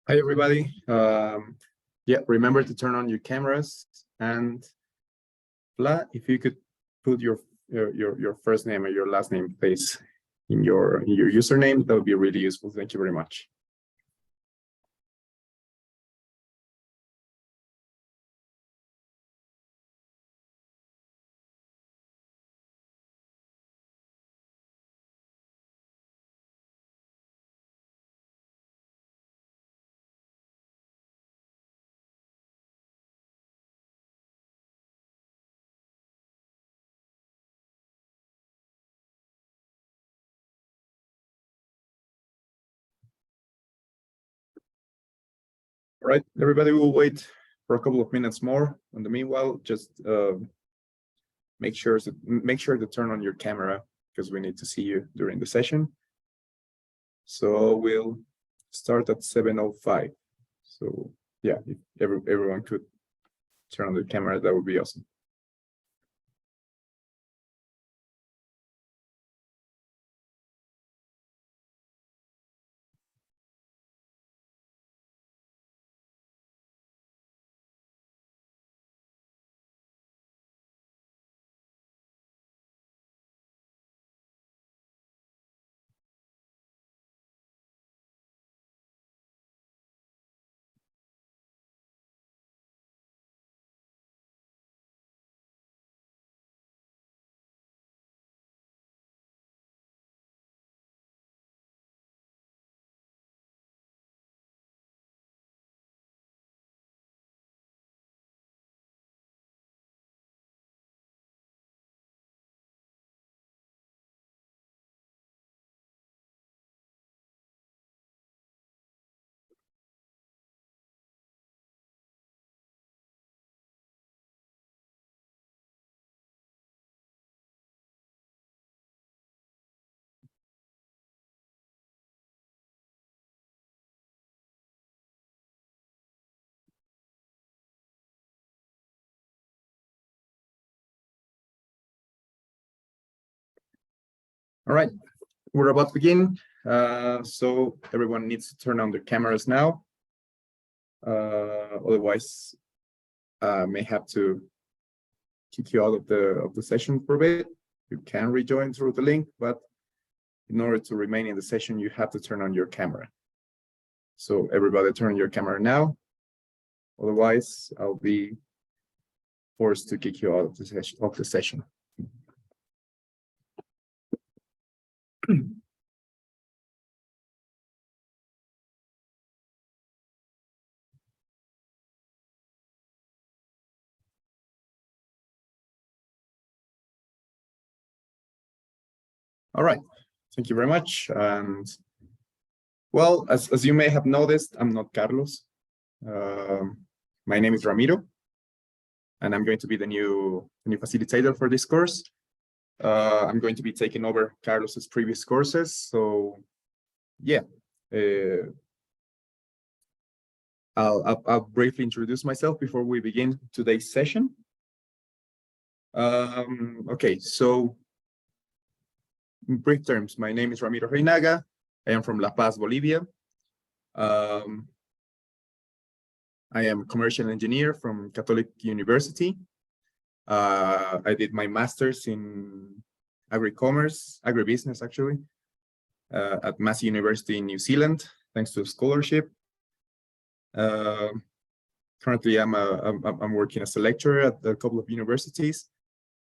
Hi, everybody. Yeah, remember to turn on your cameras, and Fla, if you could put your first name or your last name, please, in your username, that would be really useful. Thank you very much. All right, everybody will wait for a couple of minutes more. In the meanwhile, just make sure to turn on your camera because we need to see you during the session. So we'll start at 7:05. So yeah, if everyone could turn on the camera, that would be awesome. All right, we're about to begin. So everyone needs to turn on their cameras now. Otherwise, may have to kick you out of the session for a bit. You can rejoin through the link, but in order to remain in the session, you have to turn on your camera. So everybody turn on your camera now. Otherwise, I'll be forced to kick you out of the session. All right, thank you very much. And well, as you may have noticed, I'm not Carlos. My name is Ramiro, and I'm going to be the new facilitator for this course. I'm going to be taking over Carlos's previous courses. So yeah, I'll briefly introduce myself before we begin today's session. Okay, so in brief terms, my name is Ramiro Reinaga. I am from La Paz, Bolivia. I am a commercial engineer from Catholic University. I did my master's in agribusiness actually, at Massey University in New Zealand, thanks to a scholarship. Currently, I'm working as a lecturer at a couple of universities,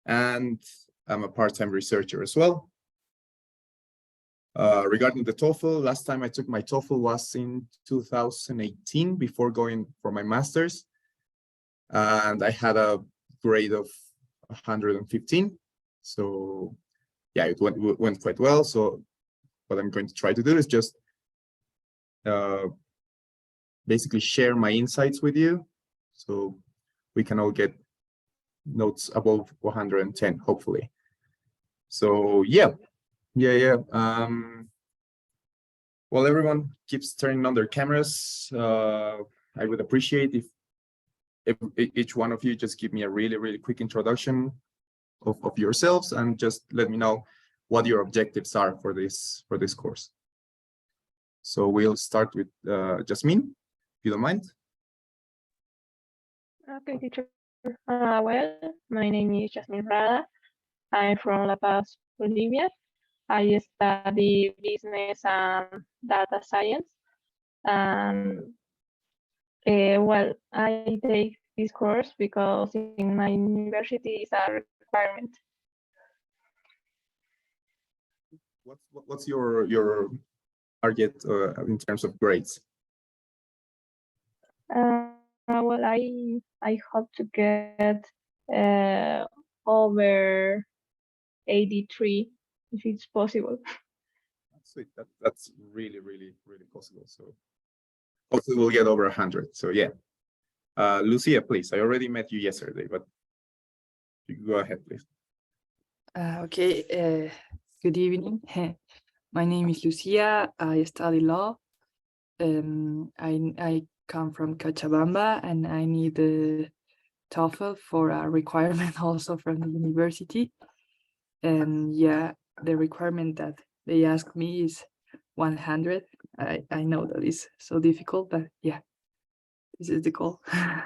and I'm a part-time researcher as well. Regarding the TOEFL, last time I took my TOEFL was in 2018 before going for my master's, and I had a grade of 115. So yeah, it went quite well. So what I'm going to try to do is just basically share my insights with you, so we can all get notes above 110, hopefully. So yeah. While everyone keeps turning on their cameras, I would appreciate if each one of you just give me a really quick introduction of yourselves, and just let me know what your objectives are for this course. So we'll start with Jasmine. you don't mind. Okay, teacher. Well, my name is Jasmine Rada. I'm from La Paz, Bolivia. I study business and data science. And well, I take this course because in my university is a requirement. What's your target in terms of grades? Well, I hope to get over 83 if it's possible. Sweet. That's really possible. So hopefully we'll get over 100. So yeah. Lucia, please. I already met you yesterday, but you go ahead, please. Okay. Good evening. My name is Lucia. I study law. I come from Cochabamba, and I need the TOEFL for a requirement also from the university. And yeah, the requirement that they ask me is 100. I know that is so difficult, but yeah, this is the goal. I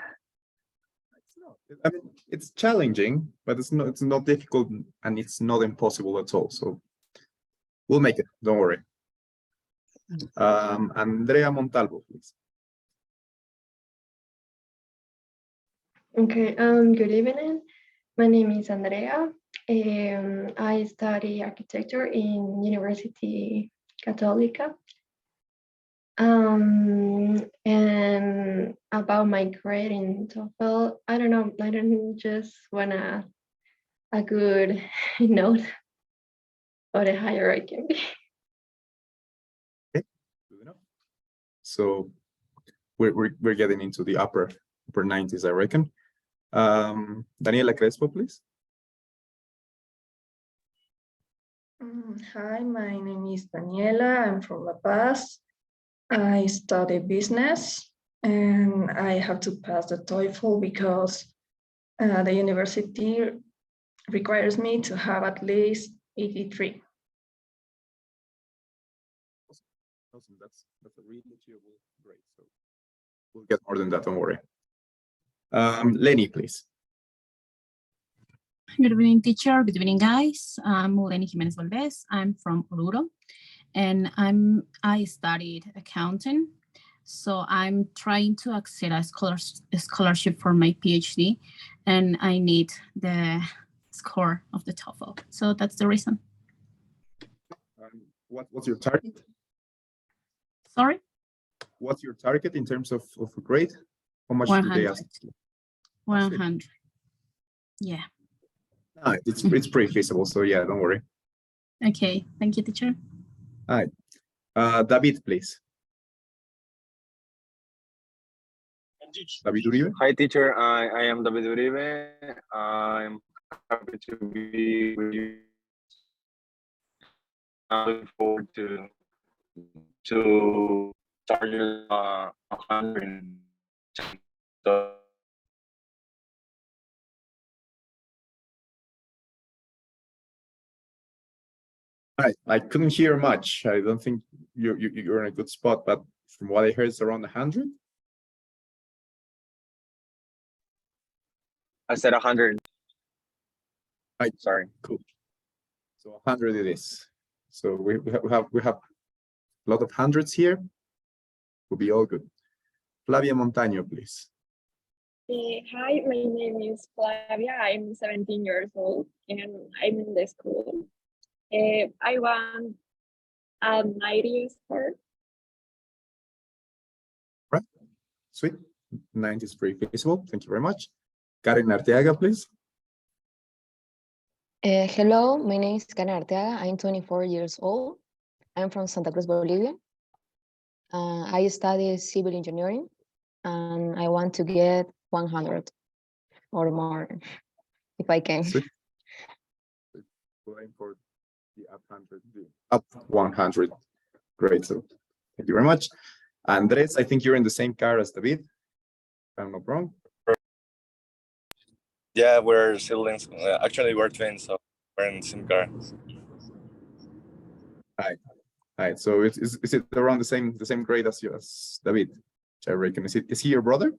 mean, it's challenging, but it's not difficult, and it's not impossible at all. So we'll make it. Don't worry. Andrea Montalvo, please. Okay, good evening. My name is Andrea. I study architecture in University Católica. And about my grade in TOEFL, I don't know. I don't just want a good note, or the higher I can be. Okay, good enough. So we're getting into the upper 90s, I reckon. Daniela Crespo, please. Hi, my name is Daniela. I'm from La Paz. I study business, and I have to pass the TOEFL because the university requires me to have at least 83. Awesome. That's a really achievable grade. So we'll get more than that. Don't worry. Lenny, please. Good evening, teacher. Good evening, guys. I'm Lenny Jimenez Valdez. I'm from Oruro, and I studied accounting. So I'm trying to access a scholarship for my PhD, and I need the score of the TOEFL. So that's the reason. What's your target? Sorry? What's your target in terms of a grade? How much 100. do they ask you? 100. Yeah. No, it's pretty feasible. So yeah, don't worry. Okay. Thank you, teacher. All right. David, please. David Uribe. Hi, teacher. I am David Uribe. I'm happy to be with you. I look forward to target 100. I couldn't hear much. I don't think you're in a good spot, but from what I heard, it's around 100. I said 100. Sorry. Cool. So 100 it is. So we have a lot of hundreds here. Will be all good. Flavia Montaño, please. Hi, my name is Flavia. I'm 17 years old and I'm in the school. I want a 90 score. Right. Sweet. 90 is pretty feasible. Thank you very much. Karen Arteaga, please. Hello, my name is Karen Arteaga. I'm 24 years old. I'm from Santa Cruz, Bolivia. I study civil engineering, and I want to get 100 or more, if I can. Sweet. Going for the up 100. Great. So thank you very much. Andres, I think you're in the same car as David, if I'm not wrong. Yeah, we're siblings. Actually, we're twins, so we're in the same car. All right. So is it around the same grade as you, as David? I reckon. Is he your brother?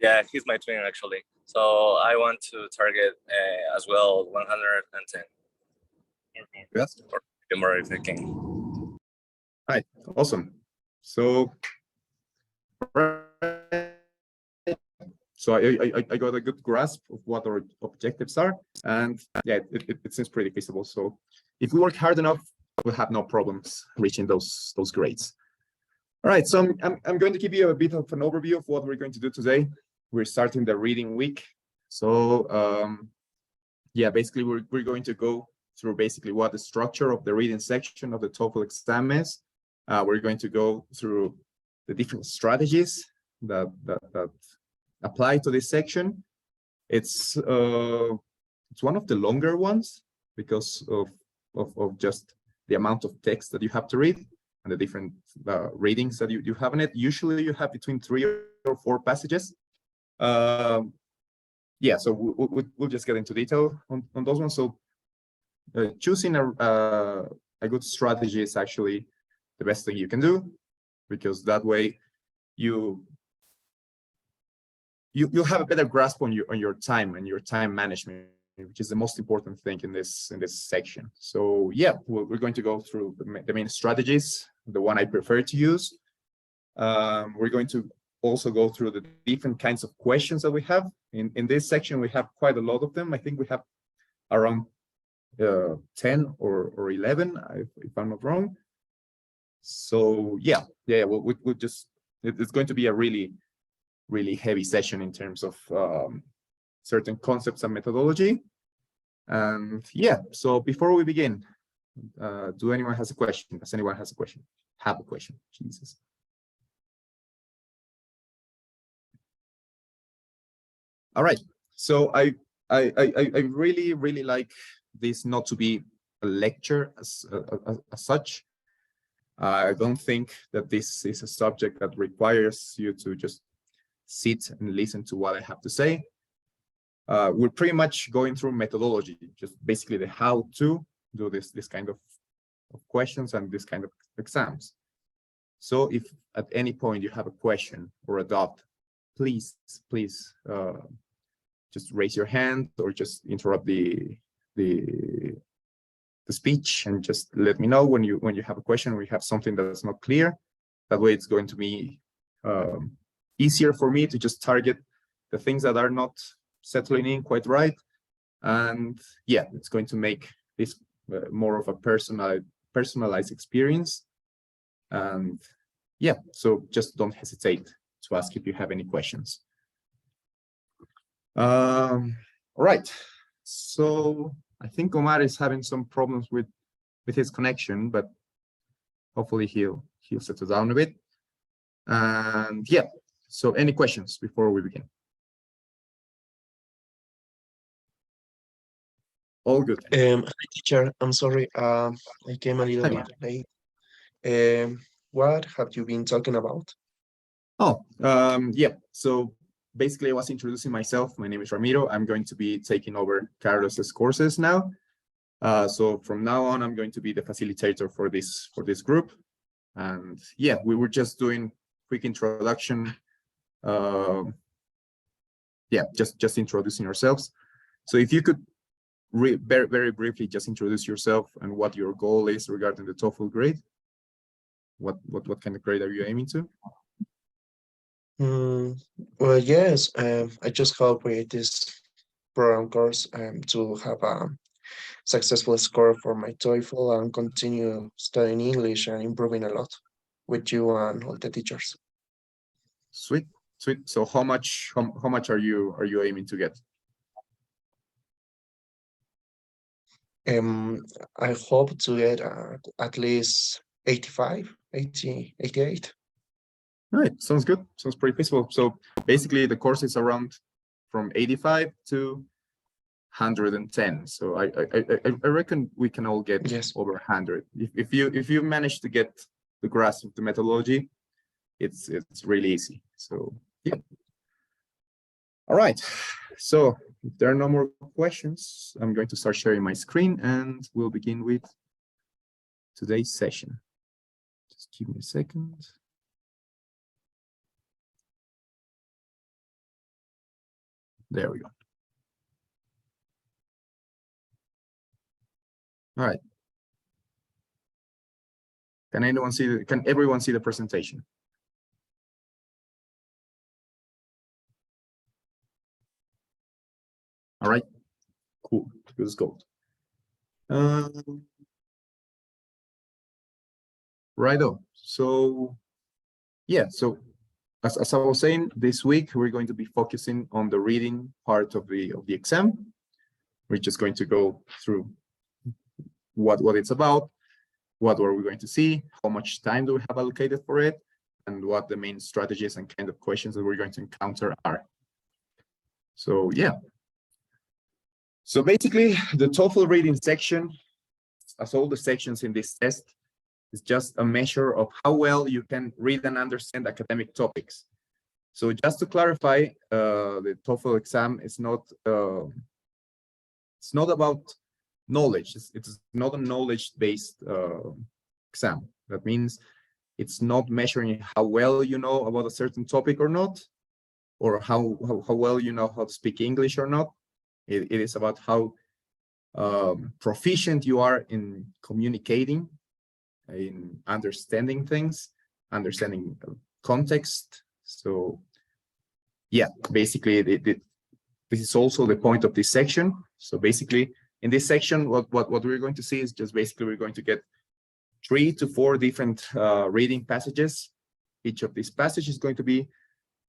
Yeah, he's my twin actually. So I want to target as well 110. Yes. Or more if I can. Hi, awesome. So, so I got a good grasp of what our objectives are, and yeah, it seems pretty feasible. So, if we work hard enough, we'll have no problems reaching those grades. All right, so I'm going to give you a bit of an overview of what we're going to do today. We're starting the reading week. So yeah, basically we're going to go through basically what the structure of the reading section of the TOEFL exam is. We're going to go through the different strategies that apply to this section. It's one of the longer ones because of just the amount of text that you have to read and the different readings that you have in it. Usually you have between 3 or 4 passages. Yeah, so we'll just get into detail on those ones. So choosing a good strategy is actually the best thing you can do, because that way you'll have a better grasp on your time and your time management, which is the most important thing in this section. So yeah, we're going to go through the main strategies, the one I prefer to use. We're going to also go through the different kinds of questions that we have. In this section, we have quite a lot of them. I think we have around 10 or 11, if I'm not wrong. So yeah, we'll just, it's going to be a really heavy session in terms of certain concepts and methodology. And yeah, so before we begin, do anyone has a question? Does anyone has a question? Have a question? Jesus. All right, so I really like this not to be a lecture as such. I don't think that this is a subject that requires you to just sit and listen to what I have to say. We're pretty much going through methodology, just basically the how to do this kind of questions and this kind of exams. So if at any point you have a question or a doubt, please just raise your hand or just interrupt the speech and just let me know when you have a question or you have something that's not clear. That way it's going to be easier for me to just target the things that are not settling in quite right. And yeah, it's going to make this more of a personalized experience. And yeah, so just don't hesitate to ask if you have any questions. All right, so I think Omar is having some problems with his connection, but hopefully he'll settle down a bit. And yeah, so any questions before we begin? All good. Hi, teacher. I'm sorry. I came a little bit late. What have you been talking about? Oh, yeah. So basically, I was introducing myself. My name is Ramiro. I'm going to be taking over Carlos's courses now. So from now on, I'm going to be the facilitator for this group. And yeah, we were just doing quick introduction. Yeah, just introducing ourselves. So if you could very briefly just introduce yourself and what your goal is regarding the TOEFL grade. What kind of grade are you aiming to? Well, yes, I just hope with this program course to have a successful score for my TOEFL and continue studying English and improving a lot with you and all the teachers. Sweet. So how much are you aiming to get? I hope to get at least 85, 80, 88. All right, sounds good. Sounds pretty feasible. So basically the course is around from 85 to 110. So I reckon we can all get over 100. If you manage to get the grasp of the methodology, it's really easy. So yeah. All right. So if there are no more questions, I'm going to start sharing my screen and we'll begin with today's session. Just give me a second. There we go. All right. Can everyone see the presentation? All right, cool, let's go. Righto, so yeah, so as I was saying, this week we're going to be focusing on the reading part of the exam. We're just going to go through what it's about, what are we going to see, how much time do we have allocated for it, and what the main strategies and kind of questions that we're going to encounter are. So yeah. So basically, the TOEFL reading section, as all the sections in this test, is just a measure of how well you can read and understand academic topics. So just to clarify, the TOEFL exam is not it's not about knowledge. It's not a knowledge-based exam. That means it's not measuring how well you know about a certain topic or not, or how well you know how to speak English or not. It is about how proficient you are in communicating, in understanding things, understanding context. So yeah, basically this is also the point of this section. So basically in this section, what we're going to see is just basically we're going to get 3 to 4 different reading passages. Each of these passages is going to be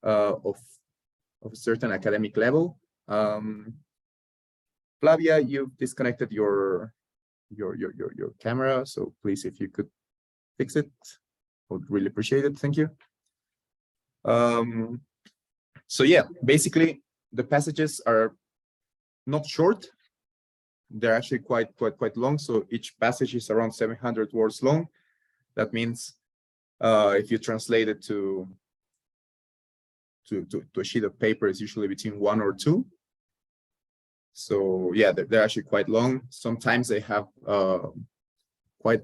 of a certain academic level. Flavia, you've disconnected your camera, so please, if you could fix it, I would really appreciate it. Thank you. So yeah, basically the passages are not short. They're actually quite long. So each passage is around 700 words long. That means if you translate it to a sheet of paper, it's usually between 1 or 2. So yeah, they're actually quite long. Sometimes they have quite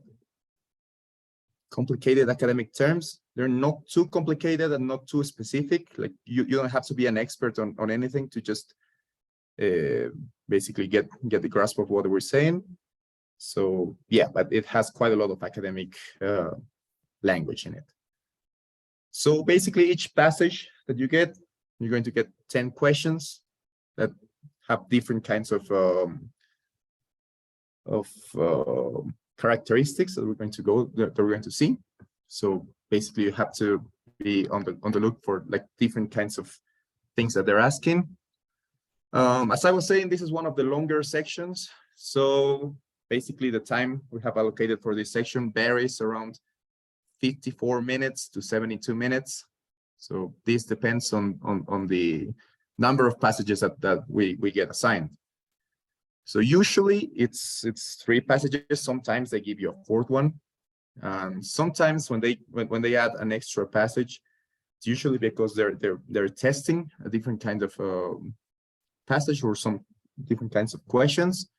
complicated academic terms. They're not too complicated and not too specific. Like you don't have to be an expert on anything to just basically get the grasp of what we're saying. So yeah, but it has quite a lot of academic language in it. So basically each passage that you get, you're going to get 10 questions that have different kinds of characteristics that we're going to see. So basically you have to be on the look for like different kinds of things that they're asking. As I was saying, this is one of the longer sections. So basically the time we have allocated for this section varies around 54 minutes to 72 minutes. So this depends on the number of passages that we get assigned. So usually it's 3 passages. Sometimes they give you a 4th one. Sometimes when they add an extra passage, it's usually because they're testing a different kind of passage or some different kinds of questions.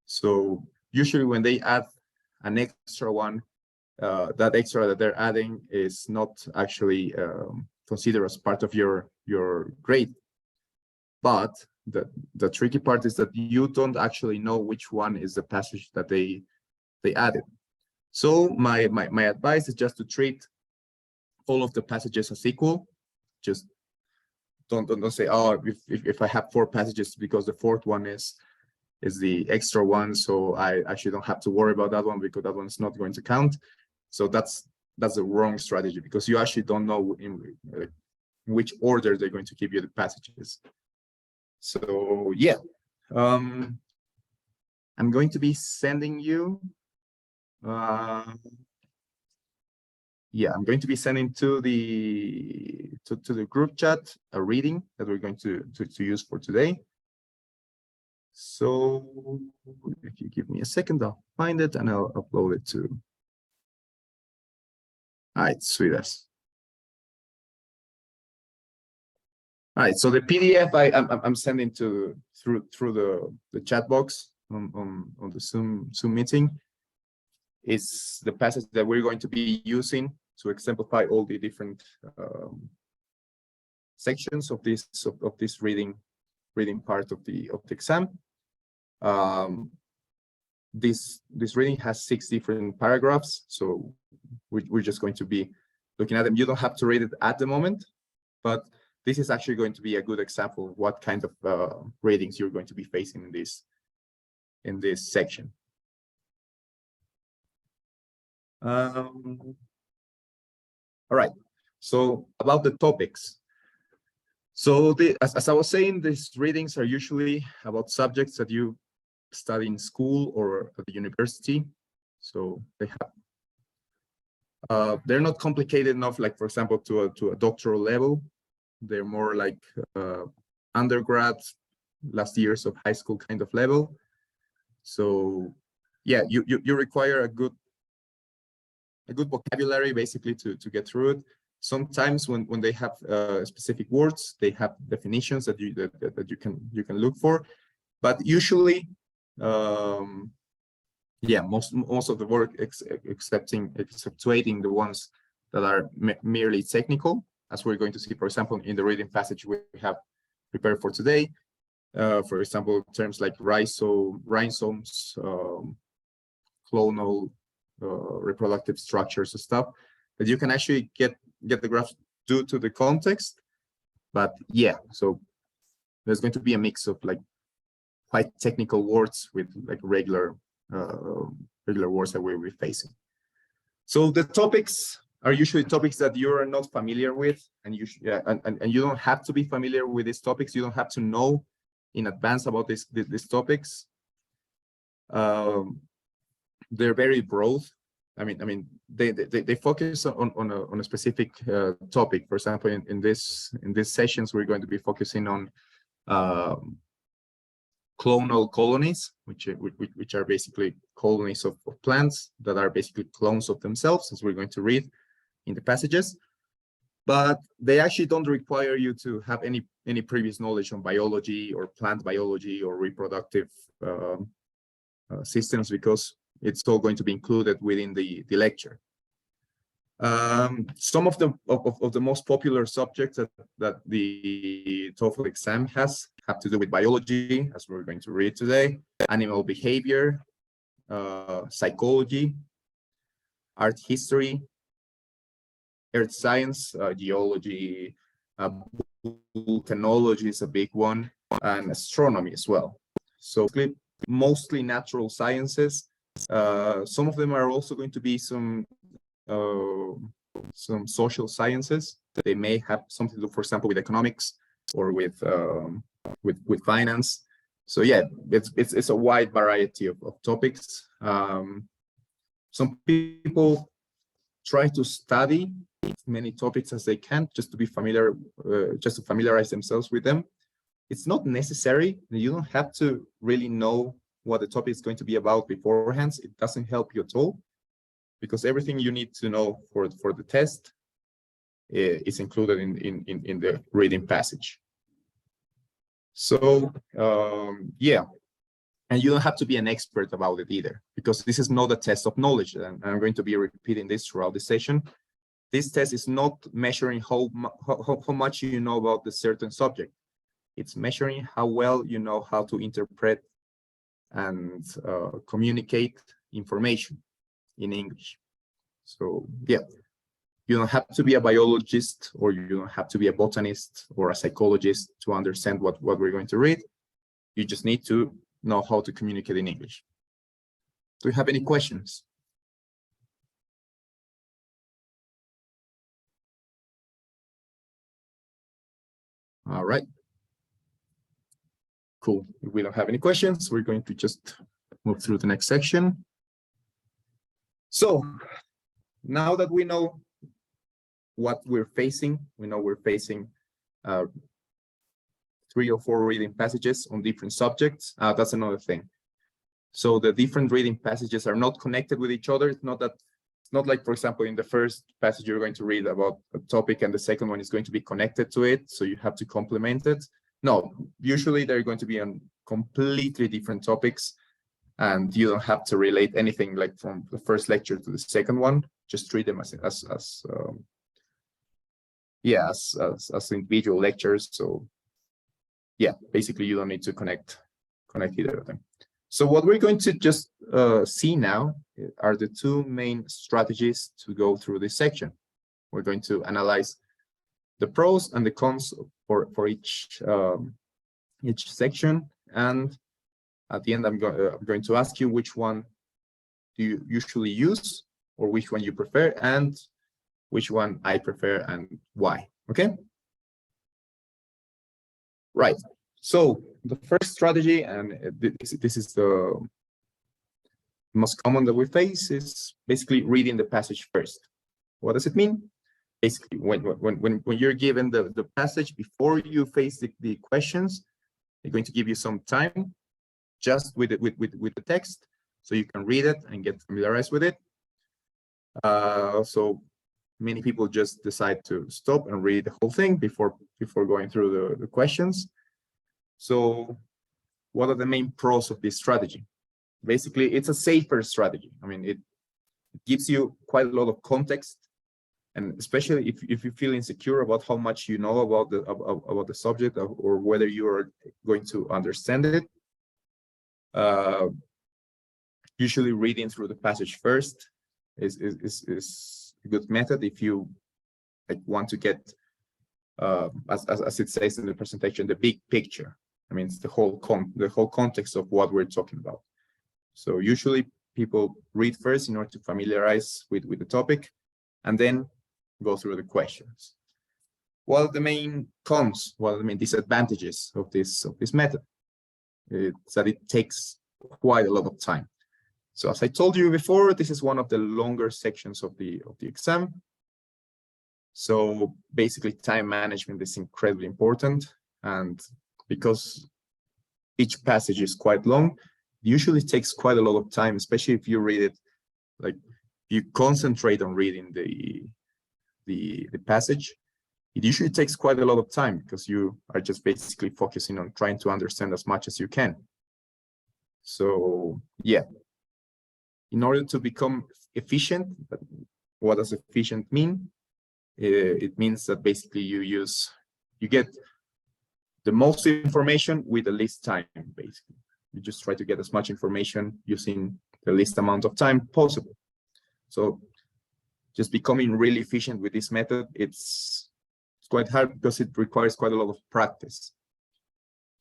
So usually when they add an extra one, that extra that they're adding is not actually considered as part of your grade. But the tricky part is that you don't actually know which one is the passage that they added. So my advice is just to treat all of the passages as equal. Just don't say, oh, if I have 4 passages because the 4th one is the extra one, so I actually don't have to worry about that one because that one's not going to count. So that's the wrong strategy, because you actually don't know in which order they're going to give you the passages. So yeah, I'm going to be sending you I'm going to be sending to the group chat a reading that we're going to use for today. So if you give me a second, I'll find it and I'll upload it to. All right, sweet as. All right, so the PDF I'm sending through the chat box on the Zoom meeting is the passage that we're going to be using to exemplify all the different sections of this reading reading part of the exam. This reading has 6 different paragraphs, so we're just going to be looking at them. You don't have to read it at the moment, but this is actually going to be a good example of what kind of readings you're going to be facing in this section. All right, so about the topics. So as I was saying, these readings are usually about subjects that you study in school or at the university. So they're not complicated enough, like for example, to a doctoral level. They're more like undergrad, last years of high school kind of level. So yeah, you require a good vocabulary basically to get through it. Sometimes when they have specific words, they have definitions that you can look for, but usually, yeah, most of the work, exceptuating the ones that are merely technical, as we're going to see, for example, in the reading passage we have prepared for today. For example, terms like rhizomes, clonal, reproductive structures and stuff, that you can actually get the graphs due to the context. But yeah, so there's going to be a mix of like quite technical words with like regular words that we're facing. So the topics are usually topics that you're not familiar with, and you don't have to be familiar with these topics. You don't have to know in advance about these topics. They're very broad. I mean, they focus on a specific topic. For example, in these sessions, we're going to be focusing on clonal colonies, which are basically colonies of plants that are basically clones of themselves, as we're going to read in the passages. But they actually don't require you to have any previous knowledge on biology or plant biology or reproductive systems, because it's all going to be included within the lecture. Some of the most popular subjects that the TOEFL exam have to do with biology, as we're going to read today, animal behavior, psychology, art history, earth science, geology, volcanology is a big one, and astronomy as well. So mostly natural sciences. Some of them are also going to be some social sciences. They may have something to do, for example, with economics or with finance. So yeah, it's a wide variety of topics. Some people try to study as many topics as they can just to be familiar, just to familiarize themselves with them. It's not necessary. You don't have to really know what the topic is going to be about beforehand. It doesn't help you at all, because everything you need to know for the test is included in the reading passage. So yeah, and you don't have to be an expert about it either, because this is not a test of knowledge, and I'm going to be repeating this throughout the session. This test is not measuring how much you know about the certain subject. It's measuring how well you know how to interpret and communicate information in English. So yeah, you don't have to be a biologist, or you don't have to be a botanist or a psychologist to understand what we're going to read. You just need to know how to communicate in English. Do you have any questions? All right. Cool. If we don't have any questions, we're going to just move through the next section. So now that we know what we're facing, we know we're facing 3 or 4 reading passages on different subjects. That's another thing. So the different reading passages are not connected with each other. It's not like, for example, in the first passage you're going to read about a topic and the second one is going to be connected to it, so you have to complement it. No, usually they're going to be on completely different topics, and you don't have to relate anything like from the first lecture to the second one. Just treat them as individual lectures. So yeah, basically you don't need to connect either of them. So what we're going to just see now are the two main strategies to go through this section. We're going to analyze the pros and the cons for each section, and at the end I'm going to ask you which one do you usually use, or which one you prefer, and which one I prefer and why. Okay. Right. So the first strategy, and this is the most common that we face, is basically reading the passage first. What does it mean? Basically, when you're given the passage, before you face the questions, they're going to give you some time just with the text, so you can read it and get familiarized with it. So many people just decide to stop and read the whole thing before going through the questions. So what are the main pros of this strategy? Basically, it's a safer strategy. I mean, it gives you quite a lot of context, and especially if you feel insecure about how much you know about the subject, or whether you are going to understand it. Usually reading through the passage first is a good method if you want to get, as it says in the presentation, the big picture. I mean, it's the whole context of what we're talking about. So usually people read first in order to familiarize with the topic, and then go through the questions. What are the main cons? What are the main disadvantages of this method? It's that it takes quite a lot of time. So as I told you before, this is one of the longer sections of the exam. So basically, time management is incredibly important, and because each passage is quite long, it usually takes quite a lot of time, especially if you read it, like you concentrate on reading the passage. It usually takes quite a lot of time because you are just basically focusing on trying to understand as much as you can. So yeah, in order to become efficient, what does efficient mean? It means that basically you get the most information with the least time. Basically, you just try to get as much information using the least amount of time possible. So just becoming really efficient with this method, it's quite hard because it requires quite a lot of practice.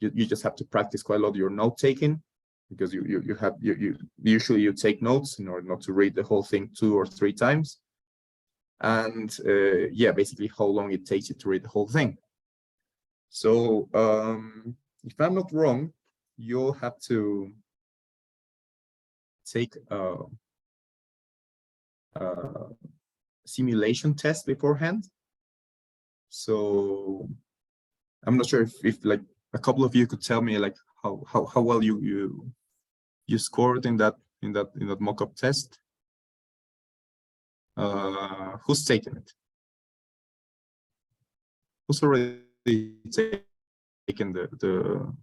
You just have to practice quite a lot of your note taking, because you usually take notes in order not to read the whole thing 2 or 3 times. And yeah, basically how long it takes you to read the whole thing. So if I'm not wrong, you'll have to take a simulation test beforehand. So I'm not sure if like a couple of you could tell me like how well you scored in that mock-up test. Who's taken it? Who's already taken the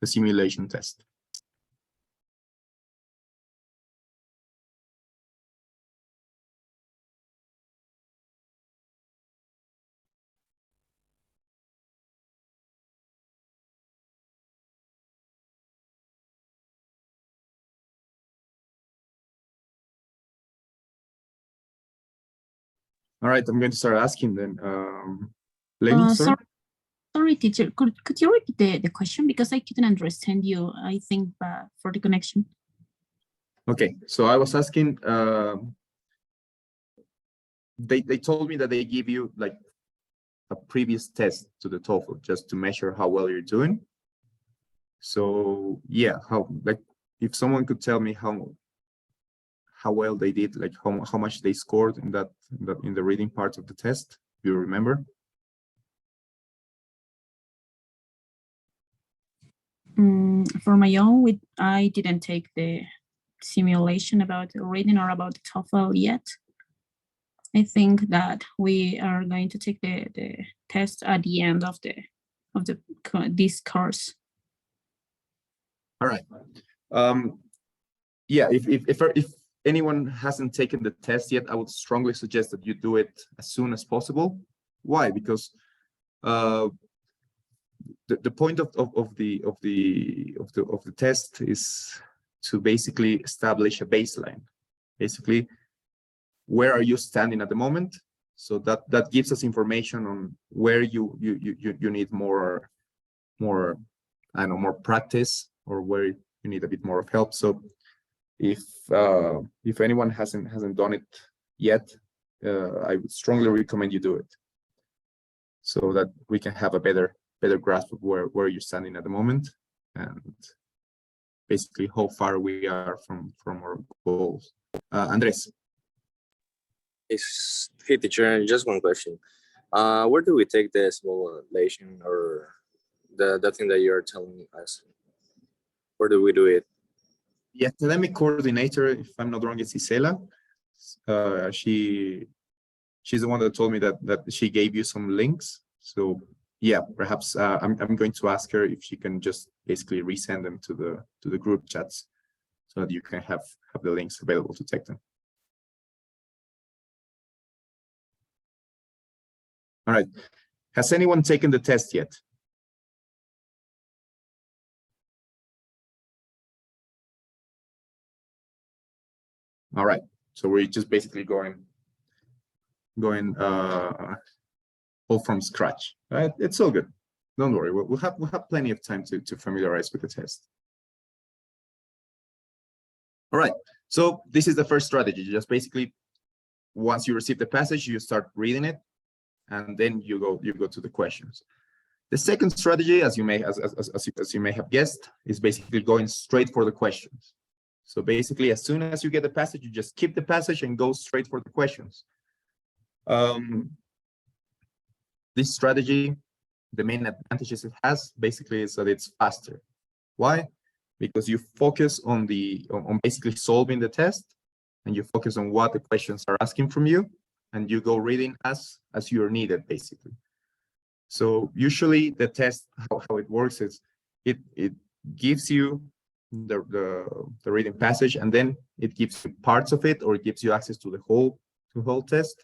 simulation test? All right, I'm going to start asking then. Lenny, sorry. Sorry, teacher. Could you repeat the question, because I couldn't understand you? I think for the connection. Okay, so I was asking. They told me that they give you like a previous test to the TOEFL just to measure how well you're doing. So yeah, if someone could tell me how well they did, like how much they scored in the reading part of the test, do you remember? For my own, I didn't take the simulation about reading or about the TOEFL yet. I think that we are going to take the test at the end of this course. All right. Yeah, if anyone hasn't taken the test yet, I would strongly suggest that you do it as soon as possible. Why? Because the point of the test is to basically establish a baseline. Basically, where are you standing at the moment? So that gives us information on where you need more I don't know, more practice, or where you need a bit more of help. So if anyone hasn't done it yet, I would strongly recommend you do it, so that we can have a better grasp of where you're standing at the moment, and basically how far we are from our goals. Andres. Hey teacher, just one question. Where do we take the simulation, or the thing that you're telling us? Where do we do it? The academic coordinator, if I'm not wrong, is Isela. She's the one that told me that she gave you some links. So yeah, perhaps I'm going to ask her if she can just basically resend them to the group chats, so that you can have the links available to take them. All right. Has anyone taken the test yet? All right. So we're just basically going all from scratch. Right? It's all good. Don't worry. We'll have plenty of time to familiarize with the test. All right. So this is the first strategy. Just basically, once you receive the passage, you start reading it, and then you go to the questions. The second strategy, as you may have guessed, is basically going straight for the questions. So basically, as soon as you get the passage, you just keep the passage and go straight for the questions. This strategy, the main advantages it has basically is that it's faster. Why? Because you focus on basically solving the test, and you focus on what the questions are asking from you, and you go reading as you're needed, basically. So usually the test, how it works is it gives you the reading passage, and then it gives you parts of it, or it gives you access to the whole test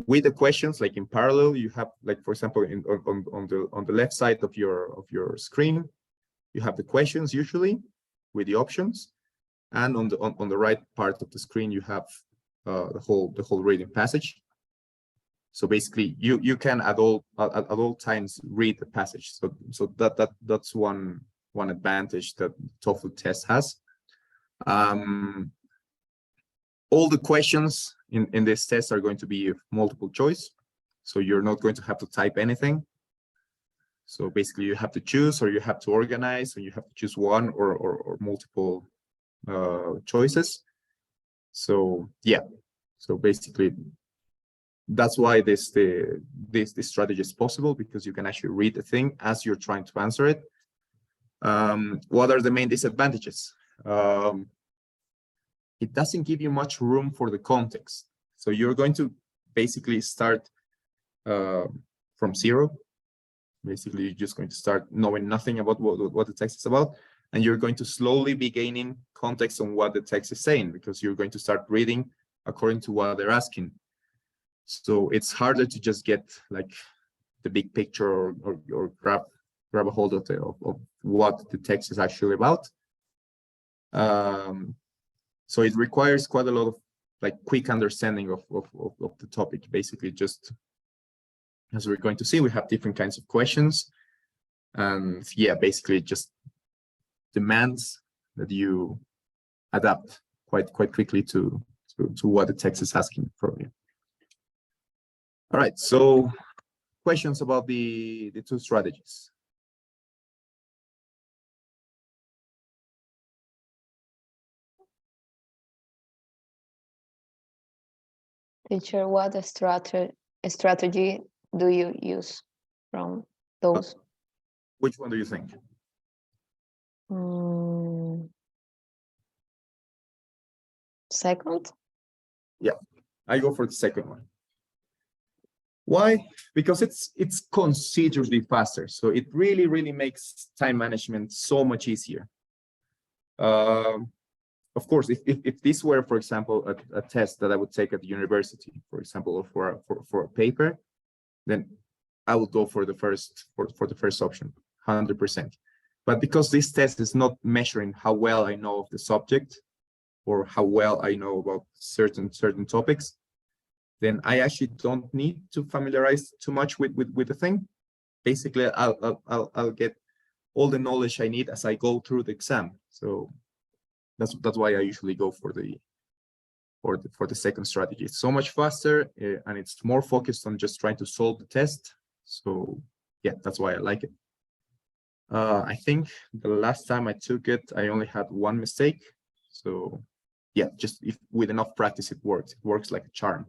with the questions. Like in parallel, you have, like, for example, on the left side of your screen, you have the questions usually with the options, and on the right part of the screen you have the whole reading passage. So basically, you can at all times read the passage. So that's one advantage that TOEFL test has. All the questions in this test are going to be multiple choice, so you're not going to have to type anything. So basically, you have to choose, or you have to organize, or you have to choose one or multiple choices. So yeah, so basically, that's why this strategy is possible, because you can actually read the thing as you're trying to answer it. What are the main disadvantages? It doesn't give you much room for the context. So you're going to basically start from zero. Basically, you're just going to start knowing nothing about what the text is about, and you're going to slowly be gaining context on what the text is saying, because you're going to start reading according to what they're asking. So it's harder to just get like the big picture, or grab a hold of what the text is actually about. So it requires quite a lot of like quick understanding of the topic. Basically, just as we're going to see, we have different kinds of questions, and yeah, basically it just demands that you adapt quite quickly to what the text is asking from you. All right, so questions about the two strategies. Teacher, what strategy do you use from those? Which one do you think? Second? Yeah, I go for the second one. Why? Because it's considerably faster. So it really makes time management so much easier. Of course, if this were, for example, a test that I would take at the university, for example, or for a paper, then I would go for the first option, 100%. But because this test is not measuring how well I know of the subject or how well I know about certain topics, then I actually don't need to familiarize too much with the thing. Basically, I'll get all the knowledge I need as I go through the exam. So that's why I usually go for the second strategy. It's so much faster and it's more focused on just trying to solve the test. So yeah, that's why I like it. I think the last time I took it, I only had one mistake. So yeah, just if with enough practice, it works. It works like a charm.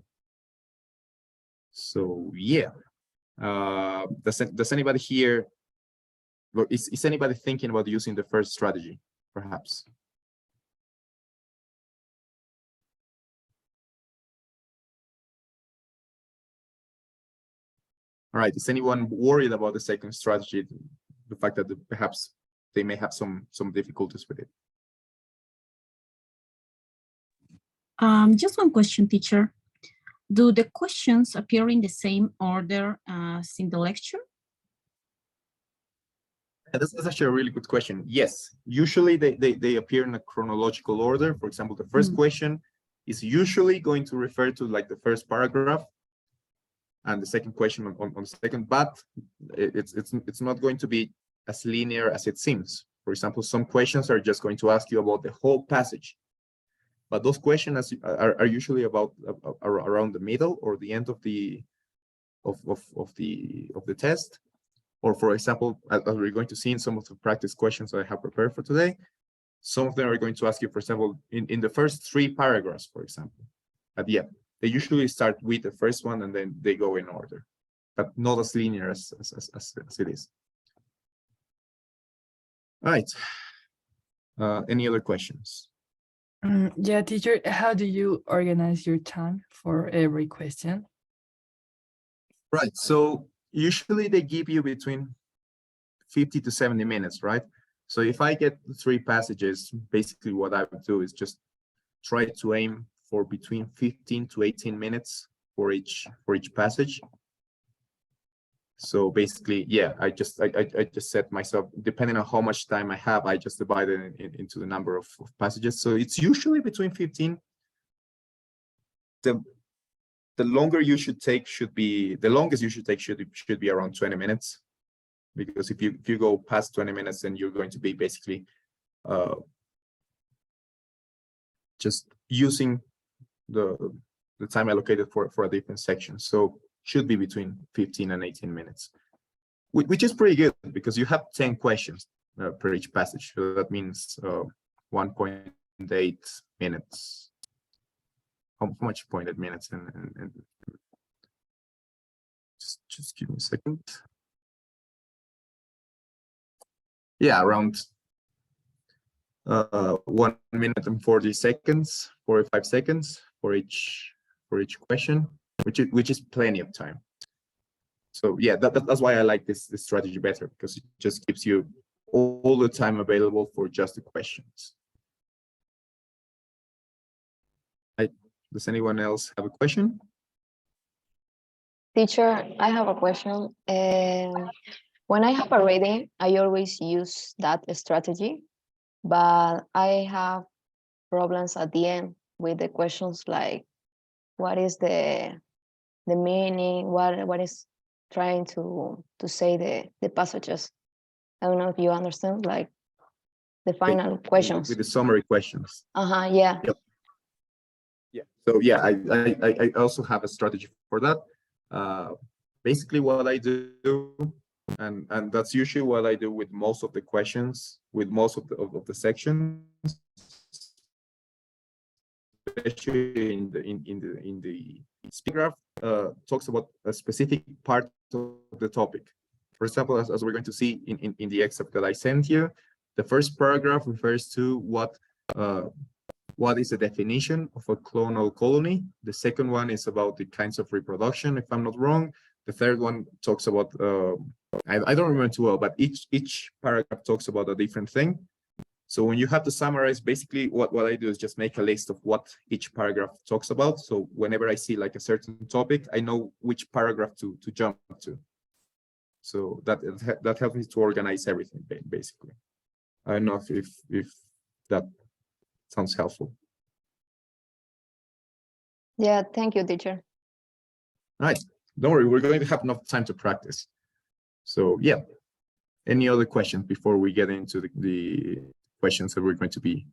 So yeah, does anybody here, is anybody thinking about using the first strategy, perhaps? All right, is anyone worried about the second strategy, the fact that perhaps they may have some difficulties with it? Just one question, teacher. Do the questions appear in the same order as in the lecture? That's actually a really good question. Yes, usually they appear in a chronological order. For example, the first question is usually going to refer to like the first paragraph, and the second question on the second, but it's not going to be as linear as it seems. For example, some questions are just going to ask you about the whole passage, but those questions are usually about around the middle or the end of the test. Or for example, as we're going to see in some of the practice questions that I have prepared for today, some of them are going to ask you, for example, in the first 3 paragraphs, for example, at the end. They usually start with the first one and then they go in order, but not as linear as it is. All right. Any other questions? Yeah, teacher, how do you organize your time for every question? Right. So usually they give you between 50 to 70 minutes, right? So if I get 3 passages, basically what I would do is just try to aim for between 15 to 18 minutes for each passage. So basically, yeah, I just set myself, depending on how much time I have, I just divide it into the number of passages. So it's usually between 15. The longer you should take the longest you should take should be around 20 minutes. Because if you go past 20 minutes, then you're going to be basically just using the time allocated for a different section. So should be between 15 and 18 minutes, which is pretty good because you have 10 questions per each passage. So that means 1.8 minutes. How much 0.8 minutes? And just give me a second. Yeah, around 1 minute and 40 seconds, 45 seconds for each question, which is plenty of time. So yeah, that's why I like this strategy better, because it just gives you all the time available for just the questions. Does anyone else have a question? Teacher, I have a question. When I have a reading, I always use that strategy, but I have problems at the end with the questions like, what is the meaning? What is trying to say the passages? I don't know if you understand, like the final questions. With the summary questions. Yeah. Yep. Yeah. So yeah, I also have a strategy for that. Basically, what I do, and that's usually what I do with most of the questions, with most of the sections, especially in the speaker graph, talks about a specific part of the topic. For example, as we're going to see in the excerpt that I sent you, the first paragraph refers to what is the definition of a clonal colony. The second one is about the kinds of reproduction, if I'm not wrong. The third one talks about, I don't remember too well, but each paragraph talks about a different thing. So when you have to summarize, basically what I do is just make a list of what each paragraph talks about. So whenever I see like a certain topic, I know which paragraph to jump to. So that helps me to organize everything, basically. I don't know if that sounds helpful. Yeah, thank you, teacher. All right, don't worry, we're going to have enough time to practice. So yeah, any other questions before we get into the questions that we're going to be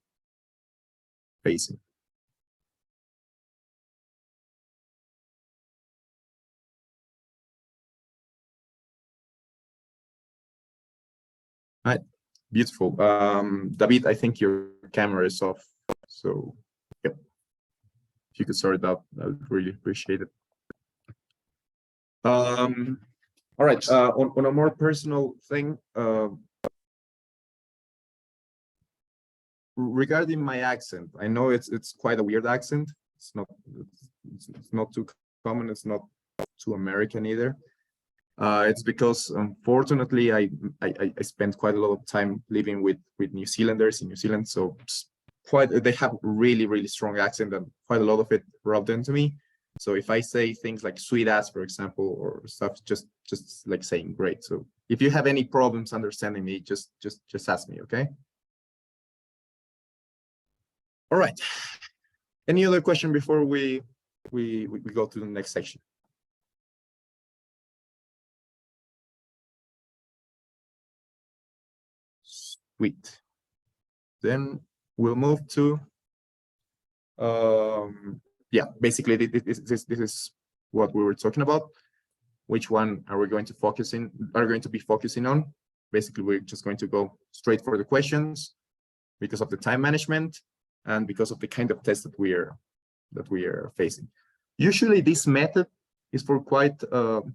facing? All right, beautiful. David, I think your camera is off, so yep. If you could sort it out, I would really appreciate it. All right, on a more personal thing, regarding my accent, I know it's quite a weird accent. It's not too common. It's not too American either. It's because unfortunately I spent quite a lot of time living with New Zealanders in New Zealand, so they have really strong accent, and quite a lot of it rubbed into me. So if I say things like sweet ass, for example, or stuff, just like saying great. So if you have any problems understanding me, just ask me, okay? All right. Any other question before we go to the next section? Sweet. Then we'll move to yeah, basically this is what we were talking about. Which one are we going to be focusing on? Basically, we're just going to go straight for the questions because of the time management and because of the kind of test that we are facing. Usually this method is for quite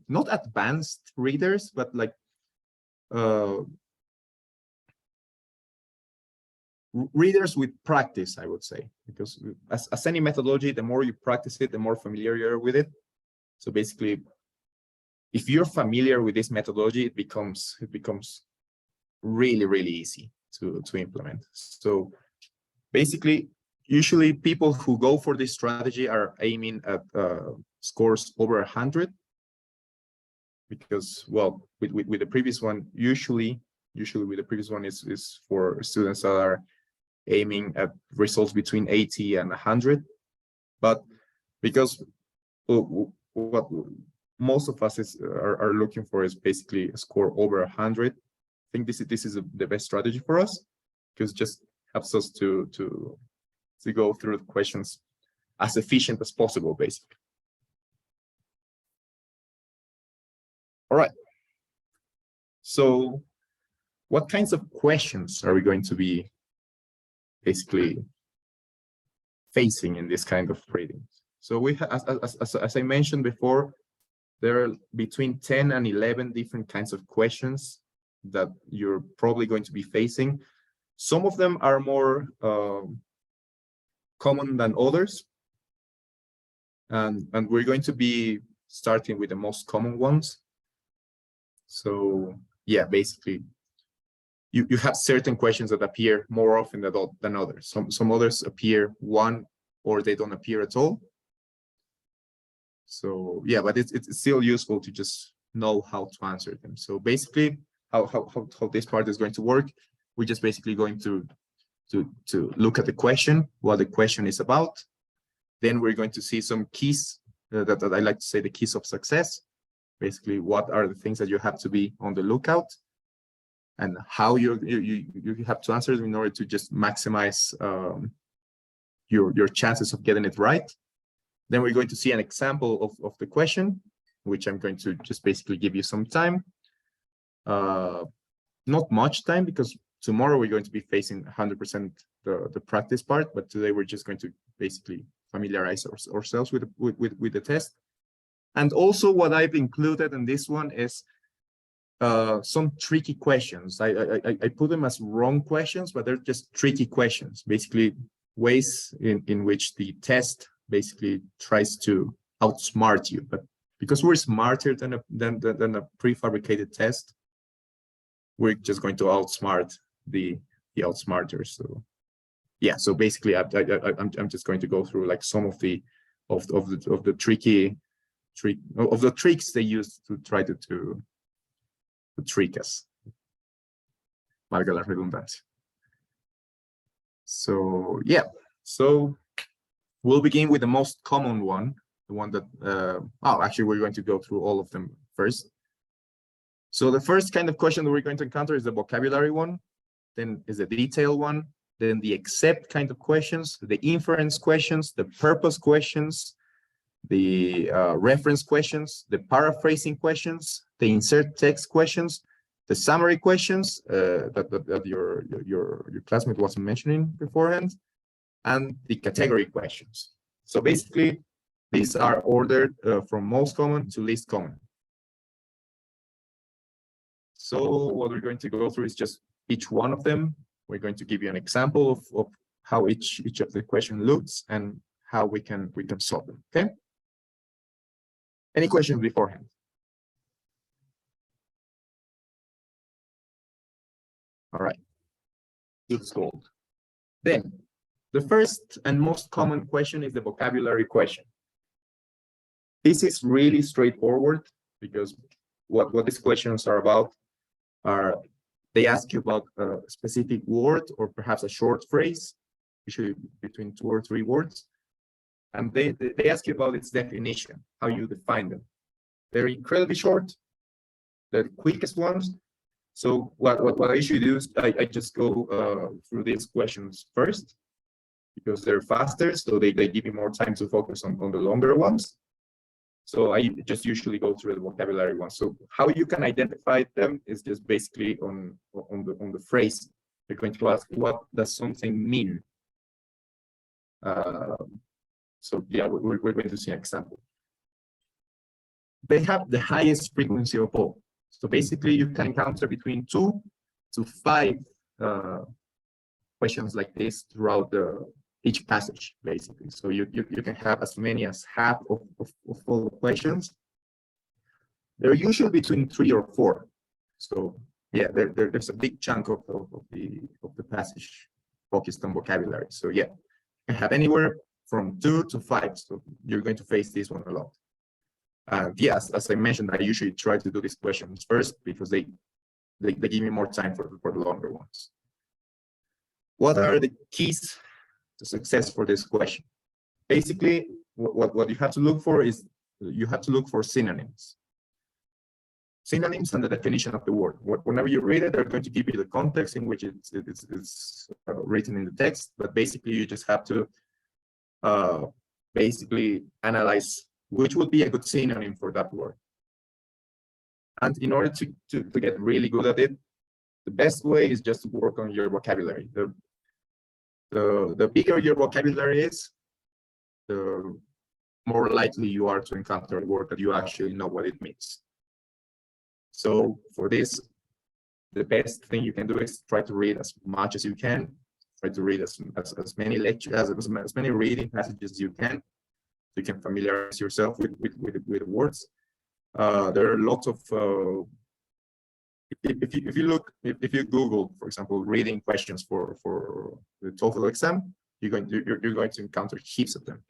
not advanced readers, but like readers with practice, I would say, because as any methodology, the more you practice it, the more familiar you're with it. So basically, if you're familiar with this methodology, it becomes really easy to implement. So basically, usually people who go for this strategy are aiming at scores over 100, because, well, with the previous one, usually with the previous one is for students that are aiming at results between 80 and 100. But because what most of us are looking for is basically a score over 100, I think this is the best strategy for us, because it just helps us to go through the questions as efficient as possible, basically. All right. So what kinds of questions are we going to be basically facing in this kind of reading? So we have, as I mentioned before, there are between 10 and 11 different kinds of questions that you're probably going to be facing. Some of them are more common than others. And we're going to be starting with the most common ones. So yeah, basically, you have certain questions that appear more often than others. Some others appear one, or they don't appear at all. So yeah, but it's still useful to just know how to answer them. So basically, how this part is going to work, we're just basically going to look at the question, what the question is about. Then we're going to see some keys that I like to say the keys of success. Basically, what are the things that you have to be on the lookout, and how you have to answer them in order to just maximize your chances of getting it right. Then we're going to see an example of the question, which I'm going to just basically give you some time. Not much time, because tomorrow we're going to be facing 100% the practice part, but today we're just going to basically familiarize ourselves with the test. And also what I've included in this one is some tricky questions. I put them as wrong questions, but they're just tricky questions, basically ways in which the test basically tries to outsmart you. But because we're smarter than a prefabricated test, we're just going to outsmart the outsmarters. So yeah, so basically I'm just going to go through like some of the tricks they use to try to trick us. Valga la redundancia. So yeah, so we'll begin with the most common one, the one that, actually we're going to go through all of them first. So the first kind of question that we're going to encounter is the vocabulary one, then is the detail one, then the except kind of questions, the inference questions, the purpose questions, the reference questions, the paraphrasing questions, the insert text questions, the summary questions that your classmate wasn't mentioning beforehand, and the category questions. So basically, these are ordered from most common to least common. So what we're going to go through is just each one of them. We're going to give you an example of how each of the question looks and how we can solve them. Okay. Any questions beforehand? All right. Good gold. Then the first and most common question is the vocabulary question. This is really straightforward because what these questions are about are they ask you about a specific word or perhaps a short phrase, usually between 2 or 3 words. And they ask you about its definition, how you define them. They're incredibly short, they're the quickest ones. So what I usually do is I just go through these questions first because they're faster, so they give you more time to focus on the longer ones. So I just usually go through the vocabulary ones. So how you can identify them is just basically on the phrase. You're going to ask, what does something mean? So yeah, we're going to see an example. They have the highest frequency of all. So basically, you can encounter between 2 to 5 questions like this throughout each passage, basically. So you can have as many as half of all the questions. They're usually between 3 or 4. So yeah, there's a big chunk of the passage focused on vocabulary. So yeah, you can have anywhere from 2 to 5. So you're going to face this one a lot. Yes, as I mentioned, I usually try to do these questions first because they give me more time for the longer ones. What are the keys to success for this question? Basically, what you have to look for is you have to look for synonyms. Synonyms and the definition of the word. Whenever you read it, they're going to give you the context in which it's written in the text, but basically you just have to basically analyze which would be a good synonym for that word. And in order to get really good at it, the best way is just to work on your vocabulary. The bigger your vocabulary is, the more likely you are to encounter a word that you actually know what it means. So for this, the best thing you can do is try to read as much as you can. Try to read as many lectures, as many reading passages as you can. You can familiarize yourself with words. There are lots of if you Google, for example, reading questions for the TOEFL exam, you're going to encounter heaps of them.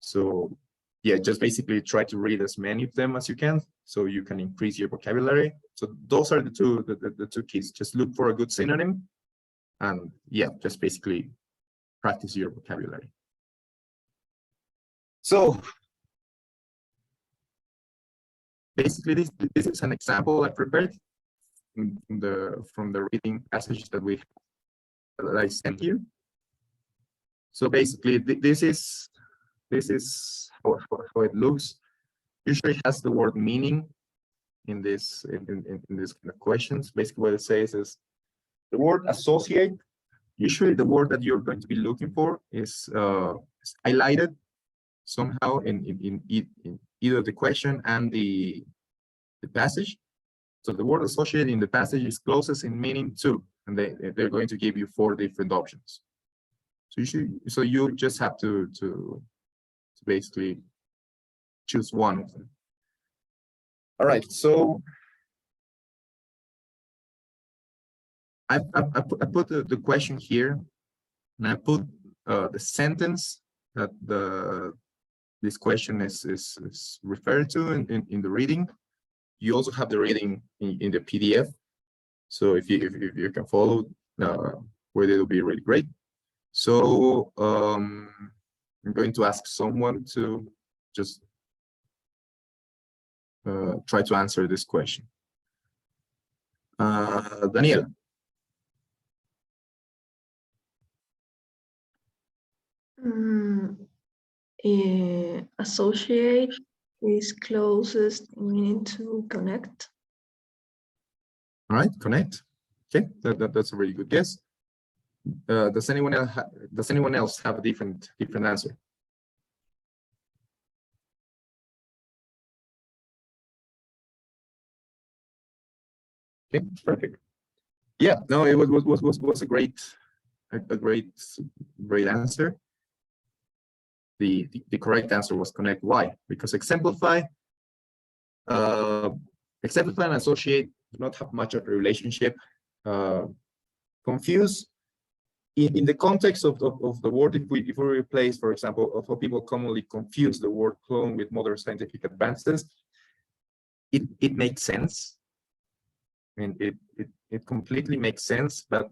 So yeah, just basically try to read as many of them as you can, so you can increase your vocabulary. So those are the two keys. Just look for a good synonym, and yeah, just basically practice your vocabulary. So basically, this is an example I prepared from the reading passage that I sent you. So basically, this is how it looks. Usually, it has the word meaning in this kind of questions. Basically, what it says is the word associate. Usually, the word that you're going to be looking for is highlighted somehow in either the question and the passage. So the word associated in the passage is closest in meaning to, and they're going to give you 4 different options. So you just have to basically choose one of them. All right, so I put the question here, and I put the sentence that this question is referred to in the reading. You also have the reading in the PDF. So if you can follow, well, it'll be really great. So I'm going to ask someone to just try to answer this question. Daniel. Associate is closest meaning to connect. All right, connect. Okay, that's a really good guess. Does anyone else have a different answer? Okay, perfect. Yeah, no, it was a great answer. The correct answer was connect. Why? Because exemplify and associate do not have much of a relationship. Confuse in the context of the word, if we replace, for example, of how people commonly confuse the word clone with modern scientific advances, it makes sense. I mean, it completely makes sense, but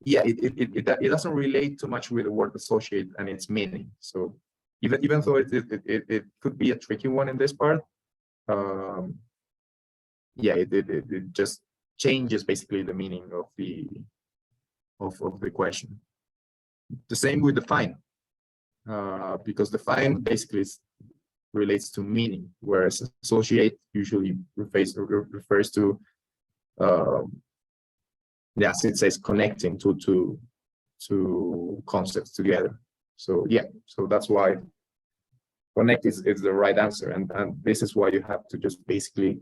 yeah, it doesn't relate too much with the word associate and its meaning. So even though it could be a tricky one in this part, yeah, it just changes basically the meaning of the question. The same with define, because define basically relates to meaning, whereas associate usually refers to yes, it says connecting two concepts together. So yeah, so that's why connect is the right answer, and this is why you have to just basically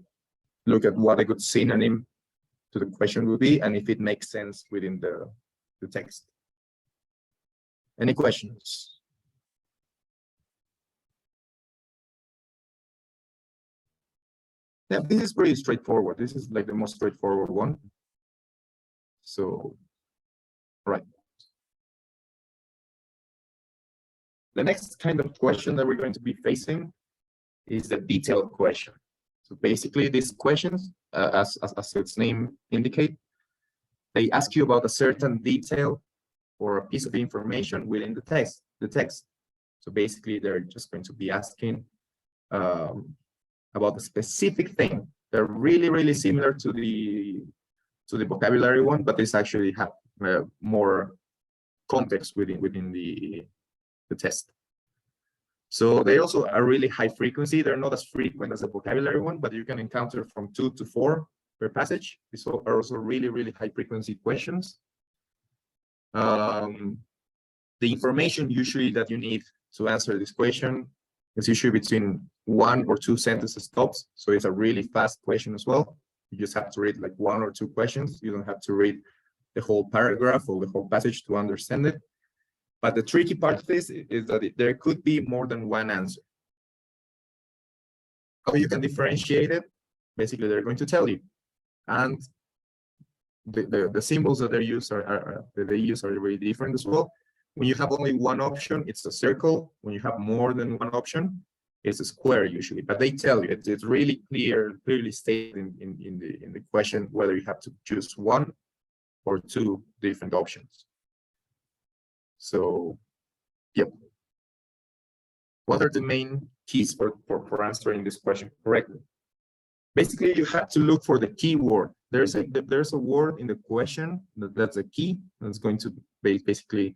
look at what a good synonym to the question would be, and if it makes sense within the text. Any questions? Yeah, this is pretty straightforward. This is like the most straightforward one. So, right. The next kind of question that we're going to be facing is the detailed question. So basically, these questions, as its name indicate, they ask you about a certain detail or a piece of information within the text. So basically, they're just going to be asking about a specific thing. They're really similar to the vocabulary one, but this actually have more context within the test. So they also are really high frequency. They're not as frequent as the vocabulary one, but you can encounter from 2 to 4 per passage. These are also really high frequency questions. The information usually that you need to answer this question is usually between 1 or 2 sentences tops. So it's a really fast question as well. You just have to read like 1 or 2 questions. You don't have to read the whole paragraph or the whole passage to understand it. But the tricky part of this is that there could be more than one answer. How you can differentiate it? Basically, they're going to tell you. And the symbols that they use are really different as well. When you have only one option, it's a circle. When you have more than one option, it's a square usually. But they tell you it's really clearly stated in the question whether you have to choose 1 or 2 different options. So, yep. What are the main keys for answering this question correctly? Basically, you have to look for the keyword. There's a word in the question that's a key that's going to basically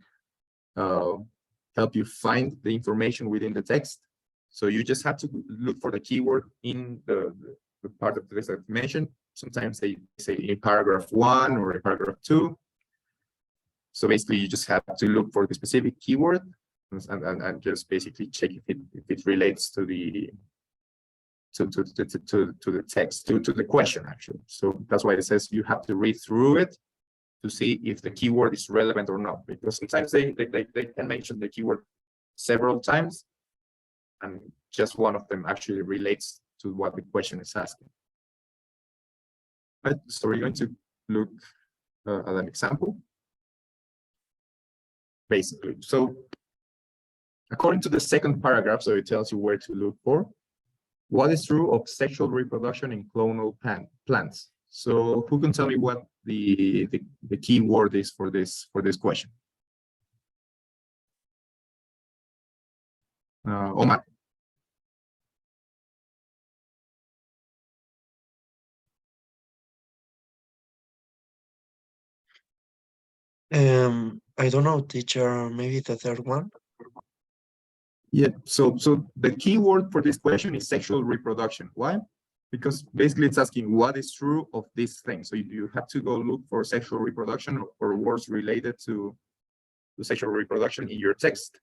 help you find the information within the text. So you just have to look for the keyword in the part of the text that I mentioned. Sometimes they say in paragraph 1 or in paragraph 2. So basically, you just have to look for the specific keyword and just basically check if it relates to the text, to the question actually. So that's why it says you have to read through it to see if the keyword is relevant or not, because sometimes they can mention the keyword several times and just one of them actually relates to what the question is asking. Right, so we're going to look at an example. Basically, so according to the second paragraph, so it tells you where to look for. What is true of sexual reproduction in clonal plants? So who can tell me what the key word is for this question? Omar. I don't know, teacher, maybe the third one. Yeah, so the key word for this question is sexual reproduction. Why? Because basically it's asking what is true of this thing. So you have to go look for sexual reproduction or words related to sexual reproduction in your text.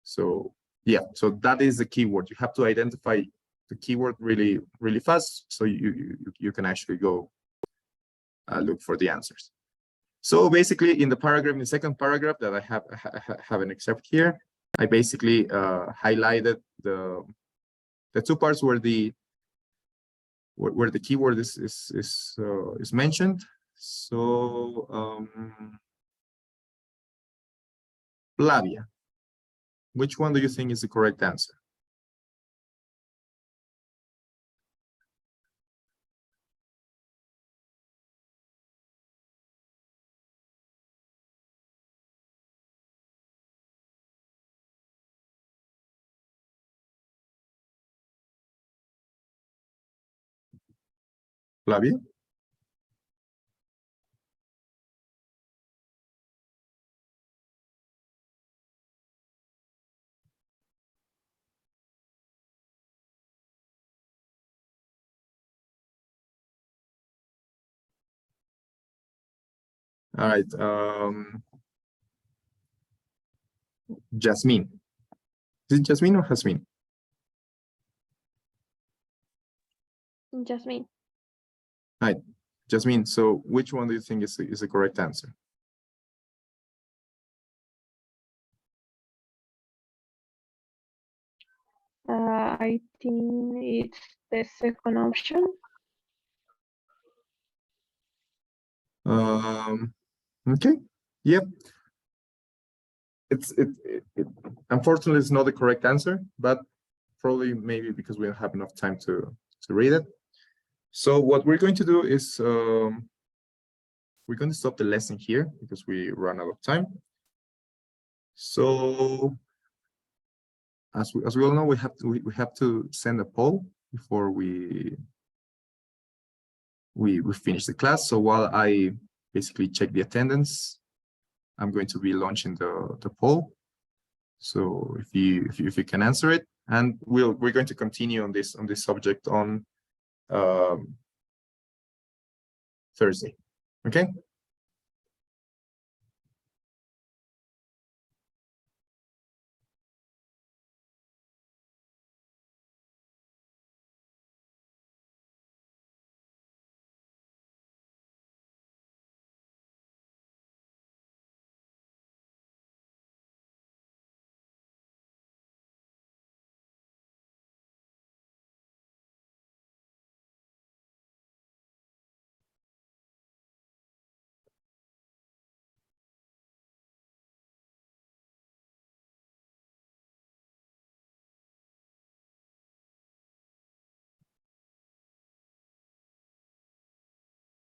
So yeah, so that is the keyword. You have to identify the keyword really fast, so you can actually go look for the answers. So basically, in the second paragraph that I have an excerpt here, I basically highlighted the two parts where the keyword is mentioned. So Flavia, which one do you think is the correct answer? Flavia? All right, Jasmine. Is it Jasmine or Jasmine? Jasmine. Hi, Jasmine. So which one do you think is the correct answer? I think it's the second option. Okay. Yep. Unfortunately, it's not the correct answer, but probably maybe because we don't have enough time to read it. So what we're going to do is we're going to stop the lesson here because we run out of time. So as we all know, we have to send a poll before we finish the class. So while I basically check the attendance, I'm going to be launching the poll. So if you can answer it, and we're going to continue on this subject on Thursday. Okay.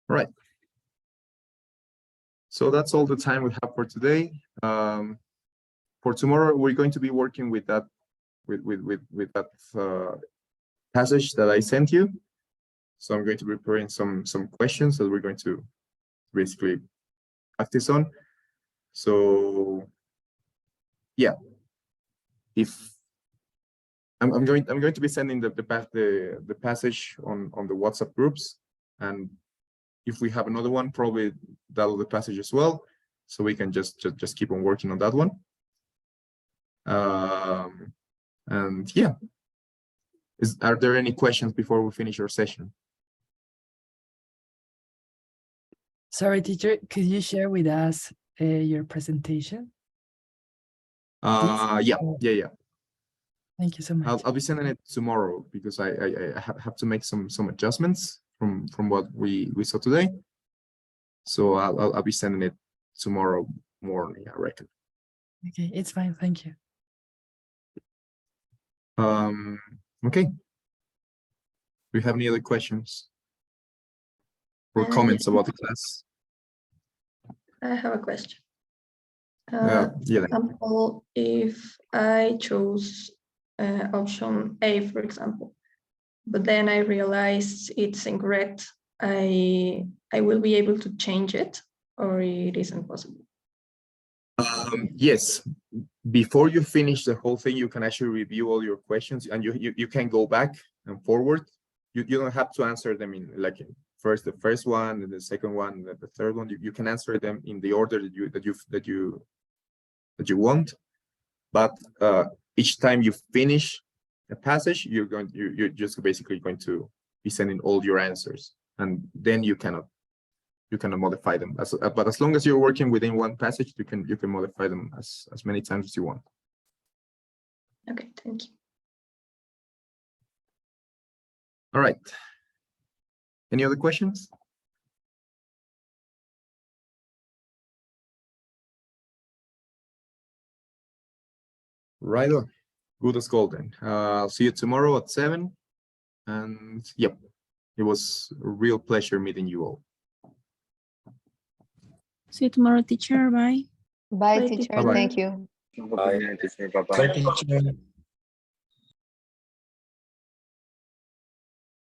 All right. So that's all the time we have for today. For tomorrow, we're going to be working with that passage that I sent you. So I'm going to be preparing some questions that we're going to basically practice on. So yeah, if I'm going to be sending the passage on the WhatsApp groups, and if we have another one, probably that'll the passage as well, so we can just keep on working on that one. And yeah, are there any questions before we finish our session? Sorry, teacher, could you share with us your presentation? Yeah. Thank you so much. I'll be sending it tomorrow because I have to make some adjustments from what we saw today. So I'll be sending it tomorrow morning, I reckon. Okay, it's fine. Thank you. Okay. Do we have any other questions or comments about the class? I have a question. Yeah. Example, if I choose option A, for example, but then I realize it's incorrect, I will be able to change it, or it isn't possible? Yes. Before you finish the whole thing, you can actually review all your questions, and you can go back and forward. You don't have to answer them in like the first one, and the second one, and the third one. You can answer them in the order that you want. But each time you finish a passage, you're just basically going to be sending all your answers, and then you cannot modify them. But as long as you're working within one passage, you can modify them as many times as you want. Okay, thank you. All right. Any other questions? Right on. Good as gold then. I'll see you tomorrow at 7. And yep, it was a real pleasure meeting you all. See you tomorrow, teacher. Bye. Bye, Bye, teacher. Bye-bye. Thank you. Bye, teacher. Bye-bye. Bye, teacher.